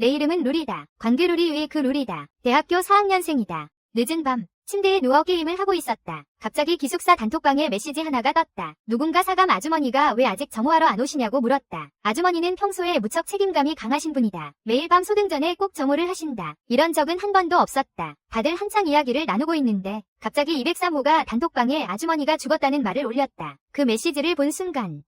내 이름은 룰이다. 광규룰이 위의 그 룰이다. 대학교 4학년생이다. 늦은 밤 침대에 누워 게임을 하고 있었다. 갑자기 기숙사 단톡방에 메시지 하나가 떴다. 누군가 사감 아주머니가 왜 아직 점호하러 안 오시냐고 물었다. 아주머니는 평소에 무척 책임감이 강하신 분이다. 매일 밤 소등 전에 꼭 점호를 하신다. 이런 적은 한 번도 없었다. 다들 한창 이야기를 나누고 있는데 갑자기 203호가 단톡방에 아주머니가 죽었다는 말을 올렸다. 그 메시지를 본 순간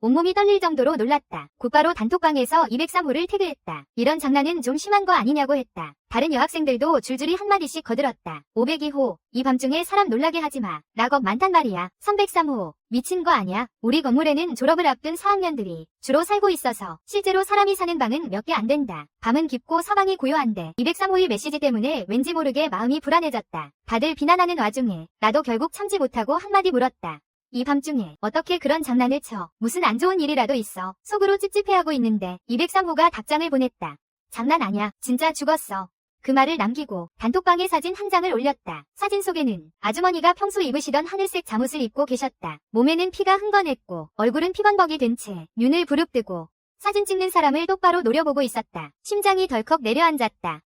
온몸이 떨릴 정도로 놀랐다. 곧바로 단톡방에서 203호를 태그했다. 이런 장난은 좀 심한 거 아니냐고 했다. 다른 여학생들도 줄줄이 한마디씩 거들었다. 502호, 이 밤중에 사람 놀라게 하지마. 낙업 많단 말이야. 303호, 미친 거 아냐? 우리 건물에는 졸업을 앞둔 4학년들이 주로 살고 있어서 실제로 사람이 사는 방은 몇 개 안 된다. 밤은 깊고 사방이 고요한데 203호의 메시지 때문에 왠지 모르게 마음이 불안해졌다. 다들 비난하는 와중에 나도 결국 참지 못하고 한마디 물었다. 이 밤중에 어떻게 그런 장난을 쳐? 무슨 안 좋은 일이라도 있어? 속으로 찝찝해하고 있는데 203호가 답장을 보냈다. 장난 아냐. 진짜 죽었어. 그 말을 남기고 단톡방에 사진 한 장을 올렸다. 사진 속에는 아주머니가 평소 입으시던 하늘색 잠옷을 입고 계셨다. 몸에는 피가 흥건했고 얼굴은 피범벅이 된 채 눈을 부릅뜨고 사진 찍는 사람을 똑바로 노려보고 있었다. 심장이 덜컥 내려앉았다.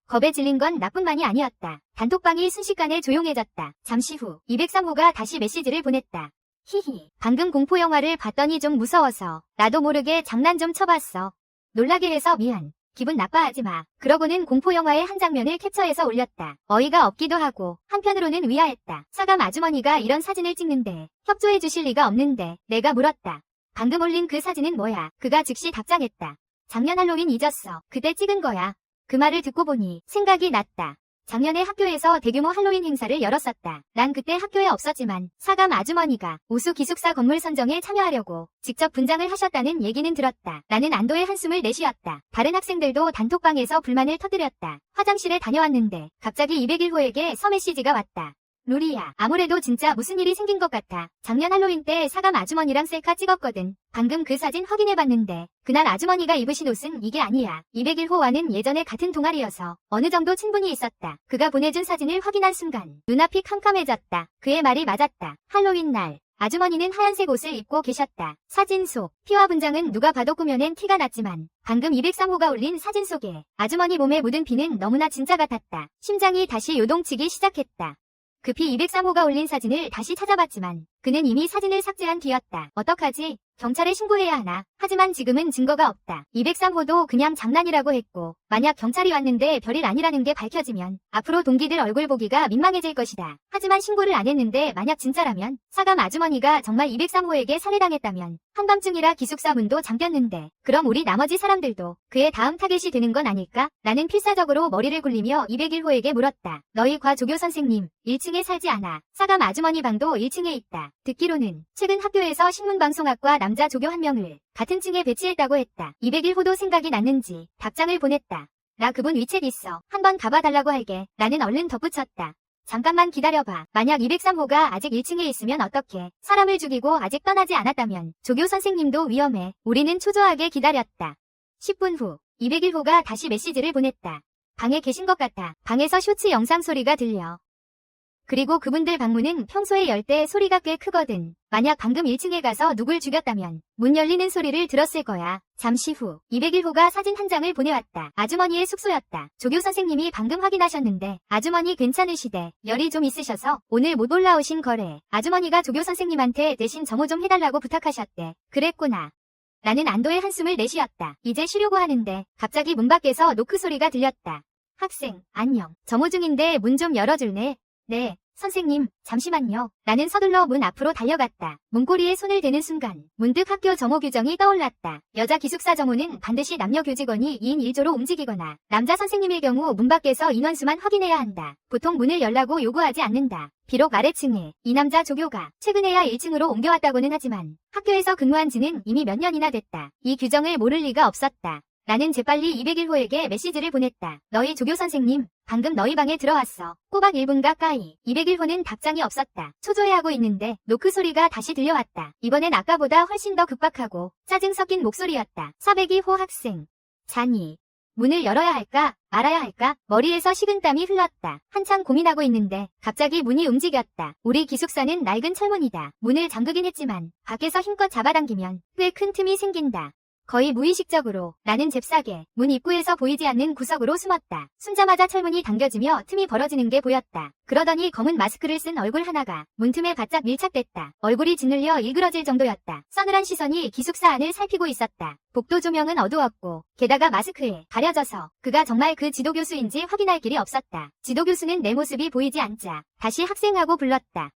겁에 질린 건 나뿐만이 아니었다. 단톡방이 순식간에 조용해졌다. 잠시 후 203호가 다시 메시지를 보냈다. 히히, 방금 공포영화를 봤더니 좀 무서워서 나도 모르게 장난 좀 쳐봤어. 놀라게 해서 미안. 기분 나빠하지 마. 그러고는 공포영화의 한 장면을 캡처해서 올렸다. 어이가 없기도 하고 한편으로는 위화했다. 사감 아주머니가 이런 사진을 찍는데 협조해 주실 리가 없는데 내가 물었다. 방금 올린 그 사진은 뭐야? 그가 즉시 답장했다. 작년 할로윈 잊었어. 그때 찍은 거야. 그 말을 듣고 보니 생각이 났다. 작년에 학교에서 대규모 할로윈 행사를 열었었다. 난 그때 학교에 없었지만 사감 아주머니가 우수 기숙사 건물 선정에 참여하려고 직접 분장을 하셨다는 얘기는 들었다. 나는 안도의 한숨을 내쉬었다. 다른 학생들도 단톡방에서 불만을 터뜨렸다. 화장실에 다녀왔는데 갑자기 201호에게 서메시지가 왔다. 루리야, 아무래도 진짜 무슨 일이 생긴 것 같아. 작년 할로윈 때 사감 아주머니랑 셀카 찍었거든. 방금 그 사진 확인해봤는데 그날 아주머니가 입으신 옷은 이게 아니야. 201호와는 예전에 같은 동아리여서 어느 정도 친분이 있었다. 그가 보내준 사진을 확인한 순간 눈앞이 캄캄해졌다. 그의 말이 맞았다. 할로윈 날 아주머니는 하얀색 옷을 입고 계셨다. 사진 속 피와 분장은 누가 봐도 꾸며낸 티가 났지만 방금 203호가 올린 사진 속에 아주머니 몸에 묻은 피는 너무나 진짜 같았다. 심장이 다시 요동치기 시작했다. 급히 203호가 올린 사진을 다시 찾아봤지만 그는 이미 사진을 삭제한 뒤였다. 어떡하지? 경찰에 신고해야 하나? 하지만 지금은 증거가 없다. 203호도 그냥 장난이라고 했고 만약 경찰이 왔는데 별일 아니라는 게 밝혀지면 앞으로 동기들 얼굴 보기가 민망해질 것이다. 하지만 신고를 안 했는데 만약 진짜라면 사감 아주머니가 정말 203호에게 살해당했다면 한밤중이라 기숙사 문도 잠겼는데 그럼 우리 나머지 사람들도 그의 다음 타겟이 되는 건 아닐까? 나는 필사적으로 머리를 굴리며 201호에게 물었다. 너희 과 조교 선생님 1층에 살지 않아. 사감 아주머니 방도 1층에 있다. 듣기로는 최근 학교에서 신문방송학과 남자 조교 한 명을 같은 층에 배치했다고 했다. 201호도 생각이 났는지 답장을 보냈다. 나 그분 위챗 있어. 한번 가봐달라고 할게. 나는 얼른 덧붙였다. 잠깐만 기다려봐. 만약 203호가 아직 1층에 있으면 어떡해. 사람을 죽이고 아직 떠나지 않았다면 조교 선생님도 위험해. 우리는 초조하게 기다렸다. 10분 후 201호가 다시 메시지를 보냈다. 방에 계신 것 같아. 방에서 쇼츠 영상 소리가 들려. 그리고 그분들 방문은 평소에 열 때 소리가 꽤 크거든. 만약 방금 1층에 가서 누굴 죽였다면 문 열리는 소리를 들었을 거야. 잠시 후 201호가 사진 한 장을 보내왔다. 아주머니의 숙소였다. 조교 선생님이 방금 확인하셨는데 아주머니 괜찮으시대. 열이 좀 있으셔서 오늘 못 올라오신 거래. 아주머니가 조교 선생님한테 대신 점호 좀 해달라고 부탁하셨대. 그랬구나. 나는 안도의 한숨을 내쉬었다. 이제 쉬려고 하는데 갑자기 문 밖에서 노크 소리가 들렸다. 학생, 안녕. 점호 중인데 문 좀 열어줄래? 네, 선생님, 잠시만요. 나는 서둘러 문 앞으로 달려갔다. 문고리에 손을 대는 순간 문득 학교 점호 규정이 떠올랐다. 여자 기숙사 점호는 반드시 남녀 교직원이 2인 1조로 움직이거나 남자 선생님일 경우 문 밖에서 인원수만 확인해야 한다. 보통 문을 열라고 요구하지 않는다. 비록 아래층에 이 남자 조교가 최근에야 1층으로 옮겨왔다고는 하지만 학교에서 근무한 지는 이미 몇 년이나 됐다. 이 규정을 모를 리가 없었다. 나는 재빨리 201호에게 메시지를 보냈다. 너희 조교 선생님, 방금 너희 방에 들어왔어. 꼬박 1분 가까이. 201호는 답장이 없었다. 초조해하고 있는데 노크 소리가 다시 들려왔다. 이번엔 아까보다 훨씬 더 급박하고 짜증 섞인 목소리였다. 402호 학생. 자니. 문을 열어야 할까? 말아야 할까? 머리에서 식은땀이 흘렀다. 한참 고민하고 있는데 갑자기 문이 움직였다. 우리 기숙사는 낡은 철문이다. 문을 잠그긴 했지만 밖에서 힘껏 잡아당기면 꽤 큰 틈이 생긴다. 거의 무의식적으로 나는 잽싸게 문 입구에서 보이지 않는 구석으로 숨었다. 숨자마자 철문이 당겨지며 틈이 벌어지는 게 보였다. 그러더니 검은 마스크를 쓴 얼굴 하나가 문틈에 바짝 밀착됐다. 얼굴이 짓눌려 일그러질 정도였다. 서늘한 시선이 기숙사 안을 살피고 있었다. 복도 조명은 어두웠고 게다가 마스크에 가려져서 그가 정말 그 지도교수인지 확인할 길이 없었다. 지도교수는 내 모습이 보이지 않자 다시 학생하고 불렀다.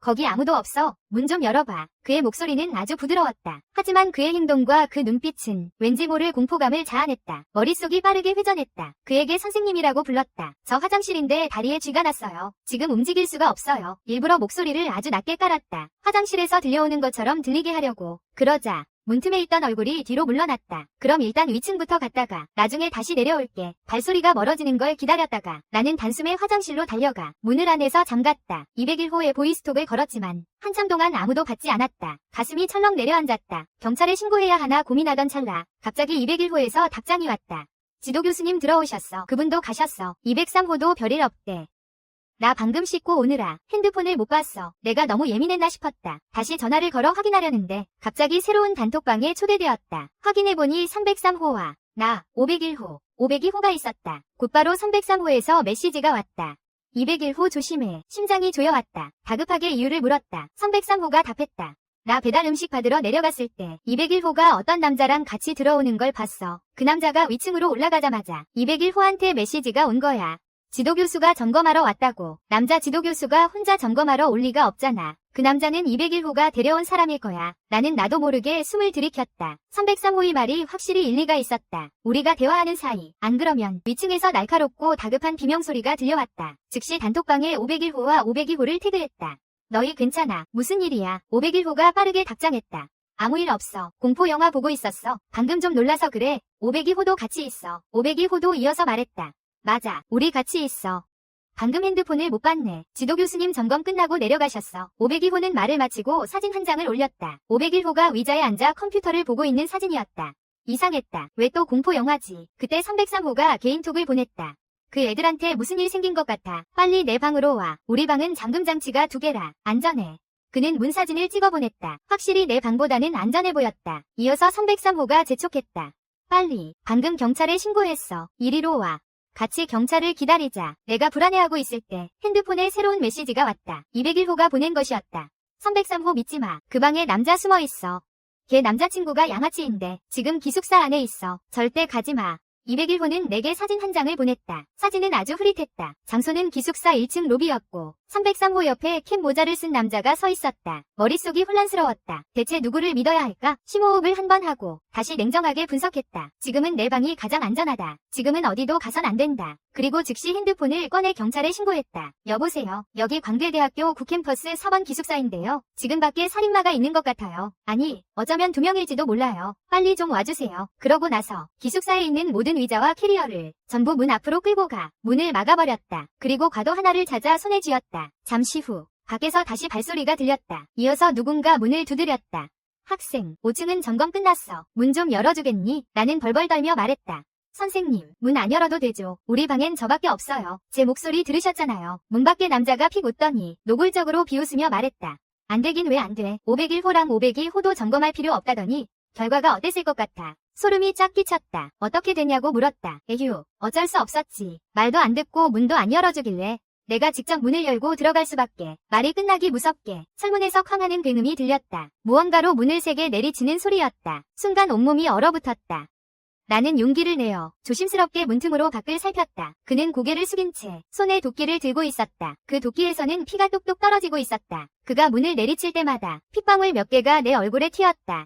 거기 아무도 없어. 문 좀 열어봐. 그의 목소리는 아주 부드러웠다. 하지만 그의 행동과 그 눈빛은 왠지 모를 공포감을 자아냈다. 머릿속이 빠르게 회전했다. 그에게 선생님이라고 불렀다. 저 화장실인데 다리에 쥐가 났어요. 지금 움직일 수가 없어요. 일부러 목소리를 아주 낮게 깔았다. 화장실에서 들려오는 것처럼 들리게 하려고. 그러자 문틈에 있던 얼굴이 뒤로 물러났다. 그럼 일단 위층부터 갔다가 나중에 다시 내려올게. 발소리가 멀어지는 걸 기다렸다가 나는 단숨에 화장실로 달려가 문을 안에서 잠갔다. 201호에 보이스톡을 걸었지만 한참 동안 아무도 받지 않았다. 가슴이 철렁 내려앉았다. 경찰에 신고해야 하나 고민하던 찰나 갑자기 201호에서 답장이 왔다. 지도 교수님 들어오셨어. 그분도 가셨어. 203호도 별일 없대. 나 방금 씻고 오느라 핸드폰을 못 봤어. 내가 너무 예민했나 싶었다. 다시 전화를 걸어 확인하려는데 갑자기 새로운 단톡방에 초대되었다. 확인해보니 303호와 나 501호, 502호가 있었다. 곧바로 303호에서 메시지가 왔다. 201호 조심해. 심장이 조여왔다. 다급하게 이유를 물었다. 303호가 답했다. 나 배달 음식 받으러 내려갔을 때 201호가 어떤 남자랑 같이 들어오는 걸 봤어. 그 남자가 위층으로 올라가자마자 201호한테 메시지가 온 거야. 지도교수가 점검하러 왔다고. 남자 지도교수가 혼자 점검하러 올 리가 없잖아. 그 남자는 201호가 데려온 사람일 거야. 나는 나도 모르게 숨을 들이켰다. 303호의 말이 확실히 일리가 있었다. 우리가 대화하는 사이 안 그러면 위층에서 날카롭고 다급한 비명소리가 들려왔다. 즉시 단톡방에 501호와 502호를 태그했다. 너희 괜찮아. 무슨 일이야? 501호가 빠르게 답장했다. 아무 일 없어. 공포 영화 보고 있었어. 방금 좀 놀라서 그래. 502호도 같이 있어. 502호도 이어서 말했다. 맞아. 우리 같이 있어. 방금 핸드폰을 못 봤네. 지도 교수님 점검 끝나고 내려가셨어. 502호는 말을 마치고 사진 한 장을 올렸다. 501호가 의자에 앉아 컴퓨터를 보고 있는 사진이었다. 이상했다. 왜 또 공포 영화지? 그때 303호가 개인톡을 보냈다. 그 애들한테 무슨 일 생긴 것 같아. 빨리 내 방으로 와. 우리 방은 잠금 장치가 2개라. 안전해. 그는 문 사진을 찍어 보냈다. 확실히 내 방보다는 안전해 보였다. 이어서 303호가 재촉했다. 빨리. 방금 경찰에 신고했어. 이리로 와. 같이 경찰을 기다리자. 내가 불안해하고 있을 때 핸드폰에 새로운 메시지가 왔다. 201호가 보낸 것이었다. 303호 믿지 마. 그 방에 남자 숨어 있어. 걔 남자친구가 양아치인데 지금 기숙사 안에 있어. 절대 가지 마. 201호는 내게 사진 한 장을 보냈다. 사진은 아주 흐릿했다. 장소는 기숙사 1층 로비였고 303호 옆에 캡 모자를 쓴 남자가 서 있었다. 머릿속이 혼란스러웠다. 대체 누구를 믿어야 할까? 심호흡을 한 번 하고 다시 냉정하게 분석했다. 지금은 내 방이 가장 안전하다. 지금은 어디도 가선 안 된다. 그리고 즉시 핸드폰을 꺼내 경찰에 신고했다. 여보세요. 여기 광대대학교 구캠퍼스 4번 기숙사인데요. 지금 밖에 살인마가 있는 것 같아요. 아니, 어쩌면 2명일지도 몰라요. 빨리 좀 와주세요. 그러고 나서 기숙사에 있는 모든 의자와 캐리어를 전부 문 앞으로 끌고 가 문을 막아버렸다. 그리고 과도 하나를 찾아 손에 쥐었다. 잠시 후 밖에서 다시 발소리가 들렸다. 이어서 누군가 문을 두드렸다. 학생, 5층은 점검 끝났어. 문 좀 열어주겠니? 나는 벌벌 떨며 말했다. 선생님, 문 안 열어도 되죠. 우리 방엔 저밖에 없어요. 제 목소리 들으셨잖아요. 문 밖에 남자가 픽 웃더니 노골적으로 비웃으며 말했다. 안 되긴 왜 안 돼. 501호랑 502호도 점검할 필요 없다더니 결과가 어땠을 것 같아. 소름이 쫙 끼쳤다. 어떻게 되냐고 물었다. 에휴, 어쩔 수 없었지. 말도 안 듣고 문도 안 열어주길래 내가 직접 문을 열고 들어갈 수밖에. 말이 끝나기 무섭게 철문에서 쾅하는 굉음이 들렸다. 무언가로 문을 세게 내리치는 소리였다. 순간 온몸이 얼어붙었다. 나는 용기를 내어 조심스럽게 문틈으로 밖을 살폈다. 그는 고개를 숙인 채 손에 도끼를 들고 있었다. 그 도끼에서는 피가 뚝뚝 떨어지고 있었다. 그가 문을 내리칠 때마다 핏방울 몇 개가 내 얼굴에 튀었다.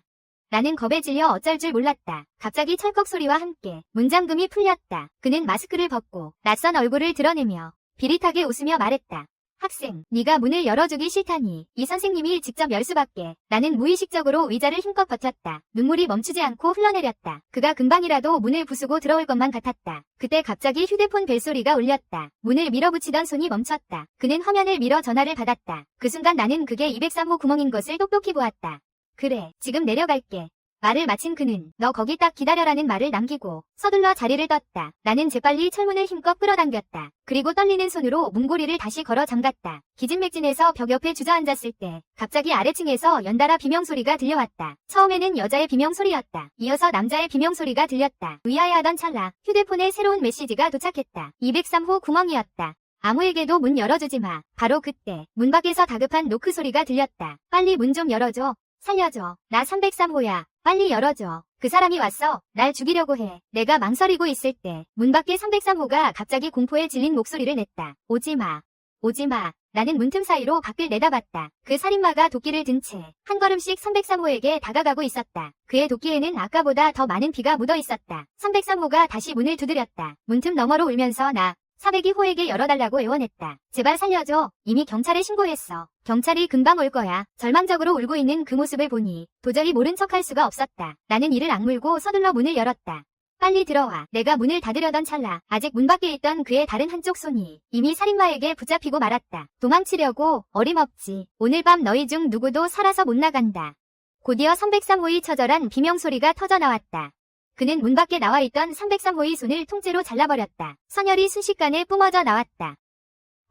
나는 겁에 질려 어쩔 줄 몰랐다. 갑자기 철컥 소리와 함께 문잠금이 풀렸다. 그는 마스크를 벗고 낯선 얼굴을 드러내며 비릿하게 웃으며 말했다. 학생, 네가 문을 열어주기 싫다니 이 선생님이 직접 열 수밖에. 나는 무의식적으로 의자를 힘껏 버텼다. 눈물이 멈추지 않고 흘러내렸다. 그가 금방이라도 문을 부수고 들어올 것만 같았다. 그때 갑자기 휴대폰 벨소리가 울렸다. 문을 밀어붙이던 손이 멈췄다. 그는 화면을 밀어 전화를 받았다. 그 순간 나는 그게 203호 구멍인 것을 똑똑히 보았다. 그래, 지금 내려갈게. 말을 마친 그는 너 거기 딱 기다려라는 말을 남기고 서둘러 자리를 떴다. 나는 재빨리 철문을 힘껏 끌어당겼다. 그리고 떨리는 손으로 문고리를 다시 걸어 잠갔다. 기진맥진해서 벽 옆에 주저앉았을 때 갑자기 아래층에서 연달아 비명소리가 들려왔다. 처음에는 여자의 비명소리였다. 이어서 남자의 비명소리가 들렸다. 의아해하던 찰나 휴대폰에 새로운 메시지가 도착했다. 203호 구멍이었다. 아무에게도 문 열어주지 마. 바로 그때 문 밖에서 다급한 노크 소리가 들렸다. 빨리 문 좀 열어줘. 살려줘. 나 303호야. 빨리 열어줘. 그 사람이 왔어. 날 죽이려고 해. 내가 망설이고 있을 때 문 밖에 303호가 갑자기 공포에 질린 목소리를 냈다. 오지마. 오지마. 나는 문틈 사이로 밖을 내다봤다. 그 살인마가 도끼를 든 채 한 걸음씩 303호에게 다가가고 있었다. 그의 도끼에는 아까보다 더 많은 피가 묻어 있었다. 303호가 다시 문을 두드렸다. 문틈 너머로 울면서 나 402호에게 열어달라고 애원했다. 제발 살려줘. 이미 경찰에 신고했어. 경찰이 금방 올 거야. 절망적으로 울고 있는 그 모습을 보니 도저히 모른 척할 수가 없었다. 나는 이를 악물고 서둘러 문을 열었다. 빨리 들어와. 내가 문을 닫으려던 찰나 아직 문 밖에 있던 그의 다른 한쪽 손이 이미 살인마에게 붙잡히고 말았다. 도망치려고? 어림없지. 오늘 밤 너희 중 누구도 살아서 못 나간다. 곧이어 303호의 처절한 비명소리가 터져나왔다. 그는 문 밖에 나와 있던 303호의 손을 통째로 잘라버렸다. 선혈이 순식간에 뿜어져 나왔다.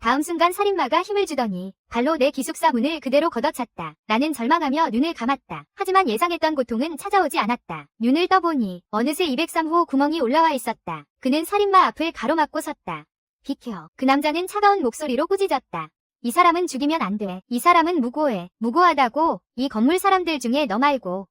다음 순간 살인마가 힘을 주더니 발로 내 기숙사 문을 그대로 걷어찼다. 나는 절망하며 눈을 감았다. 하지만 예상했던 고통은 찾아오지 않았다. 눈을 떠보니 어느새 203호 구멍이 올라와 있었다. 그는 살인마 앞을 가로막고 섰다. 비켜. 그 남자는 차가운 목소리로 꾸짖었다. 이 사람은 죽이면 안 돼. 이 사람은 무고해. 무고하다고? 이 건물 사람들 중에 너 말고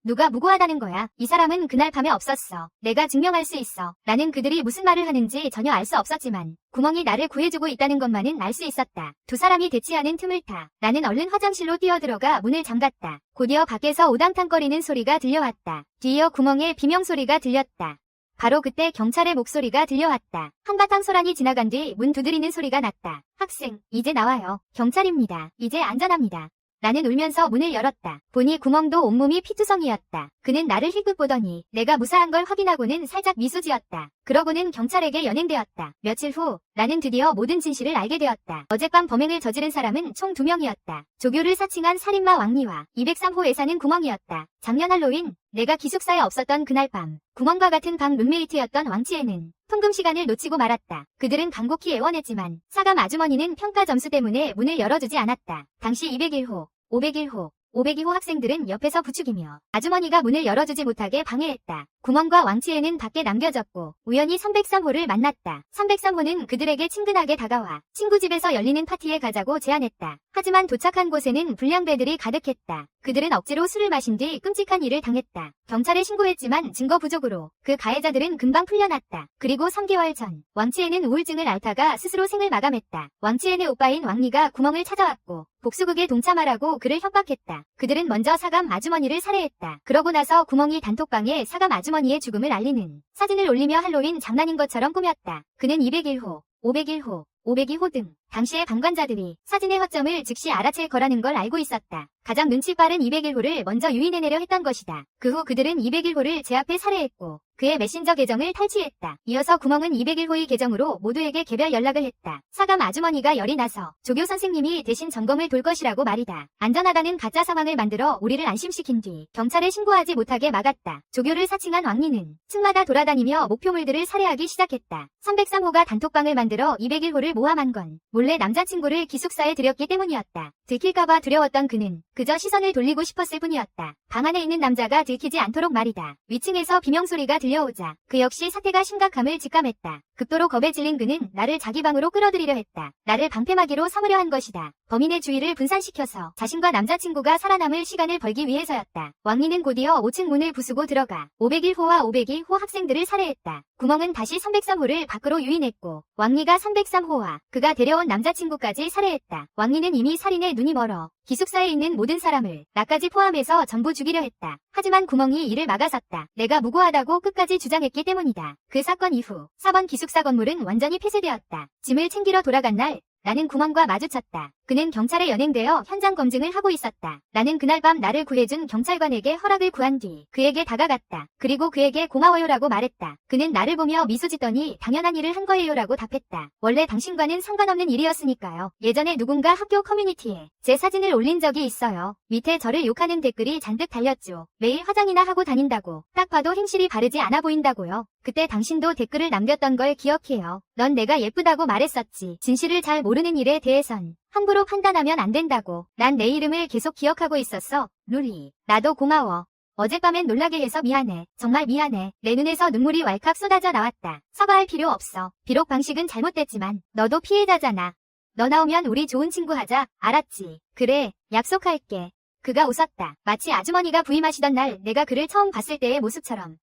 누가 무고하다는 거야? 이 사람은 그날 밤에 없었어. 내가 증명할 수 있어. 나는 그들이 무슨 말을 하는지 전혀 알 수 없었지만 구멍이 나를 구해주고 있다는 것만은 알 수 있었다. 두 사람이 대치하는 틈을 타 나는 얼른 화장실로 뛰어들어가 문을 잠갔다. 곧이어 밖에서 오당탕거리는 소리가 들려왔다. 뒤이어 구멍에 비명소리가 들렸다. 바로 그때 경찰의 목소리가 들려왔다. 한바탕 소란이 지나간 뒤 문 두드리는 소리가 났다. 학생, 이제 나와요. 경찰입니다. 이제 안전합니다. 나는 울면서 문을 열었다. 보니 구멍도 온몸이 피투성이었다. 그는 나를 힐끗 보더니 내가 무사한 걸 확인하고는 살짝 미소 지었다. 그러고는 경찰에게 연행되었다. 며칠 후 나는 드디어 모든 진실을 알게 되었다. 어젯밤 범행을 저지른 사람은 총 2명이었다. 조교를 사칭한 살인마 왕리와 203호에 사는 구멍이었다. 작년 할로윈 내가 기숙사에 없었던 그날 밤 구멍과 같은 방 룸메이트였던 왕치에는 통금 시간을 놓치고 말았다. 그들은 간곡히 애원했지만 사감 아주머니는 평가 점수 때문에 문을 열어주지 않았다. 당시 201호, 501호, 502호 학생들은 옆에서 부추기며 아주머니가 문을 열어주지 못하게 방해했다. 구멍과 왕치에는 밖에 남겨졌고 우연히 303호를 만났다. 303호는 그들에게 친근하게 다가와 친구 집에서 열리는 파티에 가자고 제안했다. 하지만 도착한 곳에는 불량배들이 가득했다. 그들은 억지로 술을 마신 뒤 끔찍한 일을 당했다. 경찰에 신고했지만 증거 부족으로 그 가해자들은 금방 풀려났다. 그리고 3개월 전 왕치에는 우울증을 앓다가 스스로 생을 마감했다. 왕치에의 오빠인 왕리가 구멍을 찾아왔고 복수극에 동참하라고 그를 협박했다. 그들은 먼저 사감 아주머니를 살해했다. 그러고 나서 구멍이 단톡방에 사감 아주머니의 죽음을 알리는 사진을 올리며 할로윈 장난인 것처럼 꾸몄다. 그는 201호, 501호, 502호 등 당시의 방관자들이 사진의 허점을 즉시 알아챌 거라는 걸 알고 있었다. 가장 눈치 빠른 201호를 먼저 유인해내려 했던 것이다. 그 후 그들은 201호를 제 앞에 살해했고 그의 메신저 계정을 탈취했다. 이어서 구멍은 201호의 계정으로 모두에게 개별 연락을 했다. 사감 아주머니가 열이 나서 조교 선생님이 대신 점검을 돌 것이라고 말이다. 안전하다는 가짜 상황을 만들어 우리를 안심시킨 뒤 경찰에 신고하지 못하게 막았다. 조교를 사칭한 왕리는 층마다 돌아다니며 목표물들을 살해하기 시작했다. 303호가 단톡방을 만들어 201호를 모함한 건 몰래 남자친구를 기숙사에 들였기 때문이었다. 들킬까봐 두려웠던 그는 그저 시선을 돌리고 싶었을 뿐이었다. 방 안에 있는 남자가 들키지 않도록 말이다. 위층에서 비명소리가 들려오자 그 역시 사태가 심각함을 직감했다. 극도로 겁에 질린 그는 나를 자기 방으로 끌어들이려 했다. 나를 방패막이로 삼으려 한 것이다. 범인의 주의를 분산시켜서 자신과 남자친구가 살아남을 시간을 벌기 위해서였다. 왕리는 곧이어 5층 문을 부수고 들어가 501호와 502호 학생들을 살해했다. 구멍은 다시 303호를 밖으로 유인했고 왕리가 303호와 그가 데려온 남자친구까지 살해했다. 왕리는 이미 살인에 눈이 멀어 기숙사에 있는 모든 사람을 나까지 포함해서 전부 죽이려 했다. 하지만 구멍이 이를 막아섰다. 내가 무고하다고 끝까지 주장했기 때문이다. 그 사건 이후 4번 기숙사 건물은 완전히 폐쇄되었다. 짐을 챙기러 돌아간 날 나는 구멍과 마주쳤다. 그는 경찰에 연행되어 현장 검증을 하고 있었다. 나는 그날 밤 나를 구해준 경찰관에게 허락을 구한 뒤 그에게 다가갔다. 그리고 그에게 고마워요라고 말했다. 그는 나를 보며 미소 짓더니 당연한 일을 한 거예요라고 답했다. 원래 당신과는 상관없는 일이었으니까요. 예전에 누군가 학교 커뮤니티에 제 사진을 올린 적이 있어요. 밑에 저를 욕하는 댓글이 잔뜩 달렸죠. 매일 화장이나 하고 다닌다고. 딱 봐도 행실이 바르지 않아 보인다고요. 그때 당신도 댓글을 남겼던 걸 기억해요. 넌 내가 예쁘다고 말했었지. 진실을 잘 모르는 일에 대해선 함부로 판단하면 안 된다고. 난 내 이름을 계속 기억하고 있었어. 루리. 나도 고마워. 어젯밤엔 놀라게 해서 미안해. 정말 미안해. 내 눈에서 눈물이 왈칵 쏟아져 나왔다. 사과할 필요 없어. 비록 방식은 잘못됐지만 너도 피해자잖아. 너 나오면 우리 좋은 친구 하자. 알았지? 그래. 약속할게. 그가 웃었다. 마치 아주머니가 부임하시던 날 내가 그를 처음 봤을 때의 모습처럼.